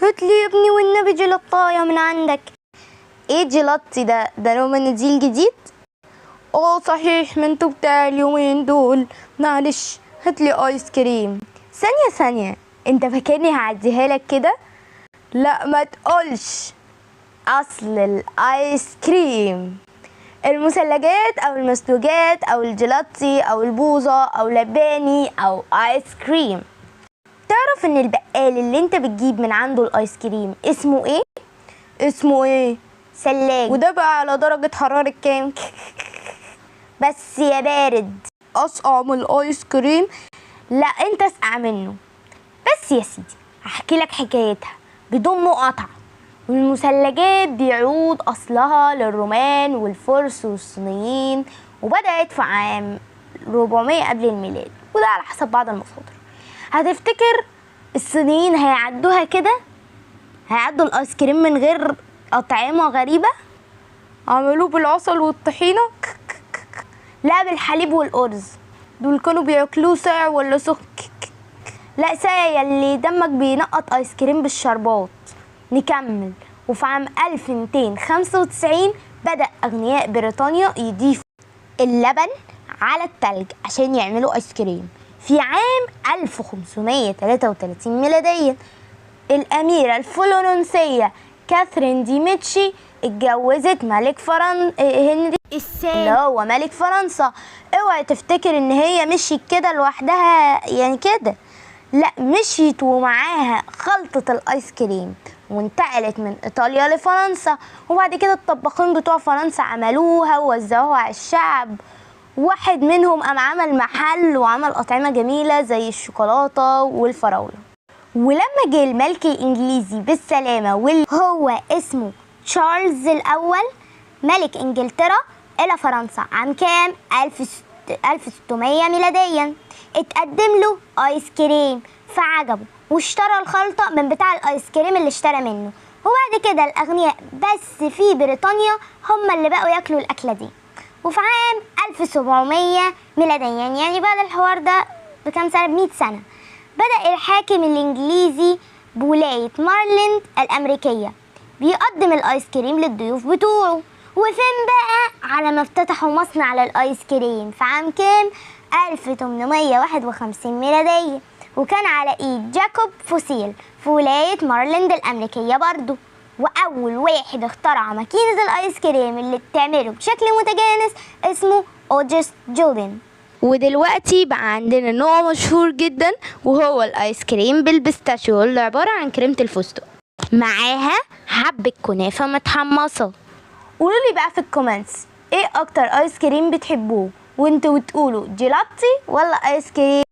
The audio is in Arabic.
هاتلي يا ابني والنبي جيلاتايه من عندك. ايه جيلاتي ده نوع مناديل جديد؟ صحيح، ما انتوا بتاع اليومين دول. معلش هاتلي ايس كريم. ثانية، انت فاكرني هعديها لك كده؟ لا ما تقولش. اصل الايس كريم، المثلجات او المسلوجات او الجيلاتي او البوظة او لباني او ايس كريم. تعرف ان البقال اللي انت بتجيب من عنده الايس كريم اسمه ايه؟ ثلاجة. وده بقى على درجة حرارة كام؟ بس يا بارد. اسقع من الايس كريم؟ لا انت اسقع منه. بس يا سيدي هحكي لك حكايتها بدون مقاطعة. والمثلجات بيعود اصلها للرومان والفرس والصينيين، وبدأت في عام 400 قبل الميلاد، وده على حسب بعض المصادر. هتفتكر الصينيين هيعدوها كده؟ هيعدوا الايس كريم من غير اطعمة غريبة؟ عملوه بالعسل والطحينة؟ لا بالحليب والأرز. دول كانوا بياكلوه ساقع ولا سخن؟ لا ساقع، اللي دمك بينقط ايس كريم بالشربات. نكمل. وفي عام 1295 بدأ أغنياء بريطانيا يضيفوا اللبن على التلج عشان يعملوا ايس كريم. في عام 1533 ميلاديا الأميرة الفلورنسية كاثرين دي ميدشي اتجوزت ملك هنري الثاني اللي هو ملك فرنسا. اوعي تفتكر ان هي مشيت كده لوحدها يعني كده، لا مشيت ومعاها خلطة الايس كريم، وانتقلت من ايطاليا لفرنسا. وبعد كده الطباخين بتوع فرنسا عملوها ووزعوها على الشعب. واحد منهم قام عمل محل وعمل اطعمة جميلة زي الشوكولاتة والفراولة. ولما جه الملك الانجليزي بالسلامة واللي هو اسمه تشارلز الاول ملك انجلترا الى فرنسا عام كام 1600 ميلاديا، اتقدم له ايس كريم فعجبه واشترى الخلطة من بتاع الايس كريم اللي اشترى منه. وبعد كده الاغنياء بس في بريطانيا هم اللي بقوا ياكلوا الاكلة دي. وفي عام 1700 ميلاديا يعني بعد الحوار ده بكام سنة، ب100 سنة، بدأ الحاكم الإنجليزي بولاية ماريلاند الأمريكية بيقدم الآيس كريم للضيوف بتوعه. وفين بقى؟ على ما افتتحوا مصنع للآيس كريم في عام كام 1851 ميلادية، وكان على إيد جاكوب فوسيل في ولاية ماريلاند الأمريكية برضو. وأول واحد اخترع ماكينة الآيس كريم اللي بتعمله بشكل متجانس اسمه أوجست جولين. ودلوقتي بقى عندنا نوع مشهور جدا وهو الايس كريم بالبيستاشيو اللي عبارة عن كريمة الفستق معاها حبة كنافة متحمصة. قولولي بقى في الكومنتس ايه اكتر ايس كريم بتحبوه، وانتوا بتقولوا جيلاتي ولا ايس كريم